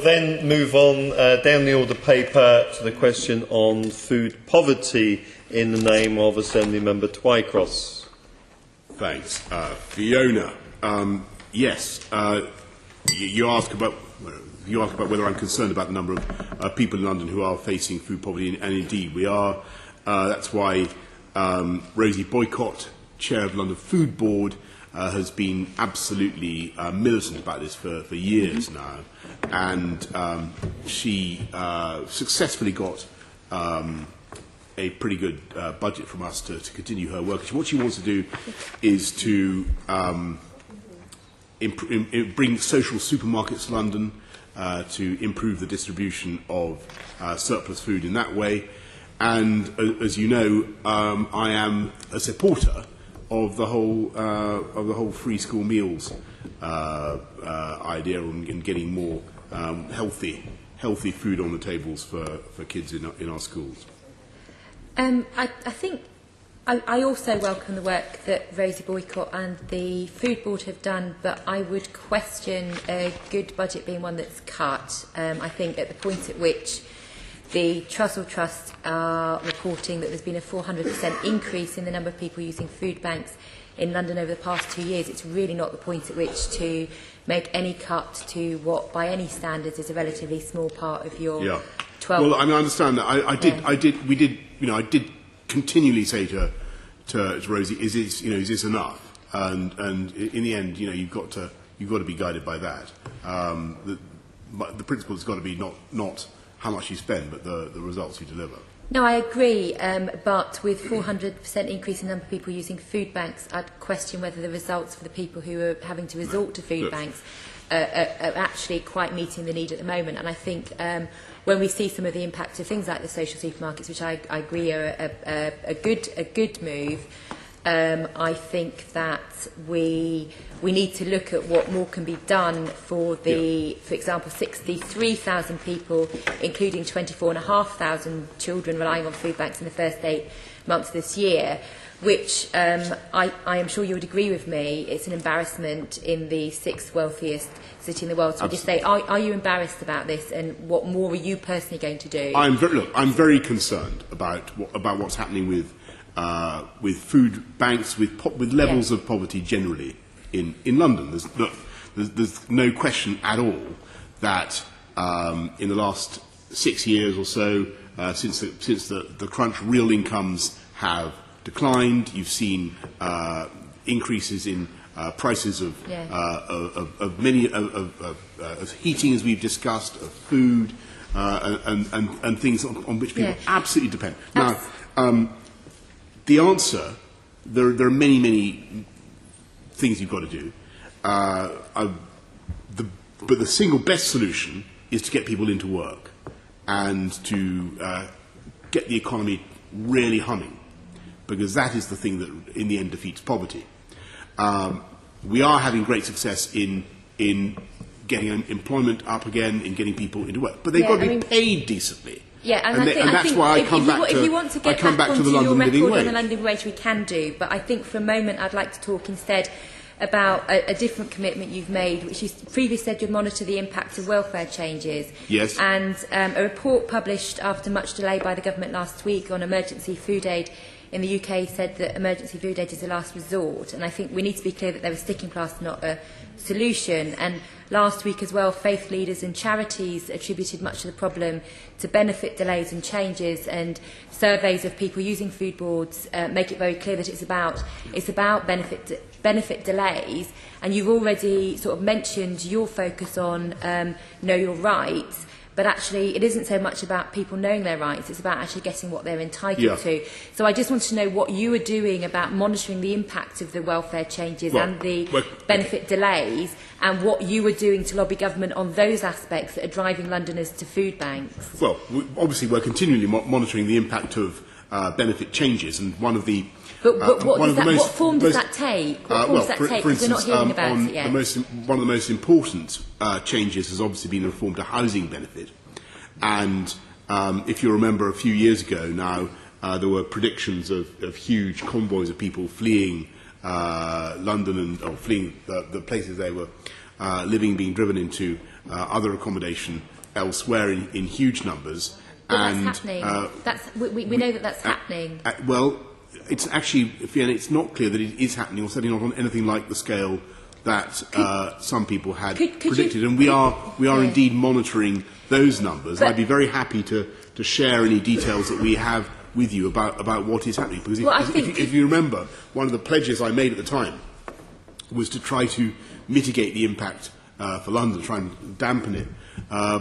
will then move on down the order paper to the question on food poverty in the name of Assembly Member Twycross. Thanks. Fiona, yes, you ask about whether I'm concerned about the number of people in London who are facing food poverty, and indeed we are. That's why Rosie Boycott, Chair of the London Food Board, has been absolutely militant about this for years now, and she successfully got a pretty good budget from us to continue her work. What she wants to do is to bring social supermarkets to London, to improve the distribution of surplus food in that way. And as you know, I am a supporter of the whole free school meals idea and getting more healthy food on the tables for kids in our schools. I think I also welcome the work that Rosie Boycott and the Food Board have done, but I would question a good budget being one that's cut. I think at the point at which the Trussell Trust are reporting that there's been a 400% increase in the number of people using food banks in London over the past 2 years, it's really not the point at which to make any cut to what, by any standards, is a relatively small part of your 12. Well, I mean, I understand that. I did continually say to Rosie, is this enough? And in the end, you've got to be guided by that. The principle has got to be not how much you spend, but the results you deliver. No, I agree, but with 400% increase in the number of people using food banks, I'd question whether the results for the people who are having to resort to food banks are actually quite meeting the need at the moment. And I think when we see some of the impact of things like the social supermarkets, which I agree are a good move, I think that we need to look at what more can be done for for example, 63,000 people, including 24,500 children relying on food banks in the first 8 months of this year, which I am sure you would agree with me, it's an embarrassment in the 6th wealthiest city in the world. So just say, are you embarrassed about this, and what more are you personally going to do? I'm very concerned about what's happening with food banks, with levels of poverty generally in London. There's no question at all that in the last 6 years or so, since the crunch, real incomes have declined. You've seen increases in prices of heating, as we've discussed, of food, and things on which people absolutely depend. Now, the answer, there are many things you've got to do, but the single best solution is to get people into work and to get the economy really humming, because that is the thing that in the end defeats poverty. We are having great success in getting employment up again, in getting people into work, but they've got to be paid decently. Yeah, and that's why I come back to the London living wage. On the London wage, we can do. But I think for a moment I'd like to talk instead about a different commitment you've made, which you previously said you'd monitor the impact of welfare changes. Yes. And a report published after much delay by the government last week on emergency food aid in the UK said that emergency food aid is a last resort. And I think we need to be clear that they're a sticking plaster, not a solution. And last week as well, faith leaders and charities attributed much of the problem to benefit delays and changes, and surveys of people using food boards make it very clear that it's about benefit delays. And you've already sort of mentioned your focus on know your rights, but actually it isn't so much about people knowing their rights, it's about actually getting what they're entitled to. So I just want to know what you are doing about monitoring the impact of the welfare changes and the benefit delays, and what you are doing to lobby government on those aspects that are driving Londoners to food banks. Well, obviously we're continually monitoring the impact of benefit changes, and one of the what form does that take? For instance, we're not hearing about it yet. One of the most important changes has obviously been the reform to housing benefit. And if you remember a few years ago now, there were predictions of huge convoys of people fleeing London or fleeing the places they were living being driven into other accommodation elsewhere in huge numbers. But and that's happening. We know that that's happening. Well, it's actually, Fiona, it's not clear that it is happening, or certainly not on anything like the scale that some people had predicted. And we are indeed monitoring those numbers. But I'd be very happy to share any details that we have with you about what is happening. Because if you remember, one of the pledges I made at the time was to try to mitigate the impact for London, try and dampen it,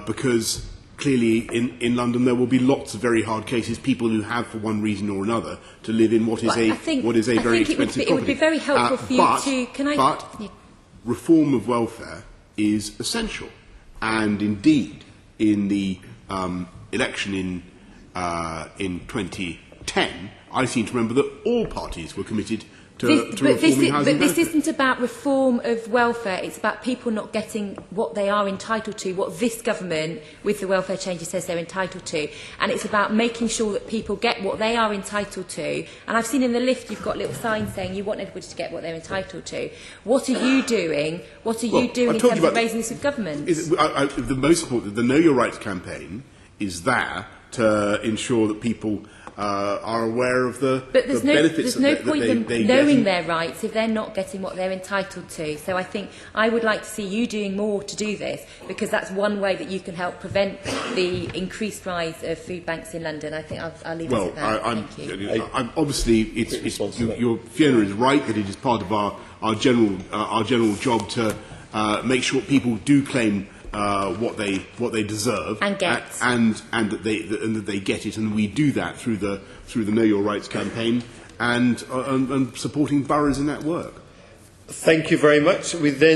because clearly in London there will be lots of very hard cases, people who have, for one reason or another, to live in what is a very expensive property. It would be very helpful for you to... But reform of welfare is essential. And indeed, in the election in 2010, I seem to remember that all parties were committed to reforming housing benefits. This isn't about reform of welfare, it's about people not getting what they are entitled to, what this government, with the welfare changes, says they're entitled to. And it's about making sure that people get what they are entitled to. And I've seen in the lift you've got little signs saying you want everybody to get what they're entitled to. What are you doing? What are you doing in terms of raising this with government? The most important, the Know Your Rights campaign is there to ensure that people are aware of the benefits there's no point in they knowing their rights if they're not getting what they're entitled to. So I think I would like to see you doing more to do this, because that's one way that you can help prevent the increased rise of food banks in London. I think I'll leave it at that. I'm obviously, Fiona is right that it is part of our general job to make sure people do claim what they deserve and get, and that they get it, and we do that through the Know Your Rights campaign and supporting boroughs in that work. Thank you very much. We then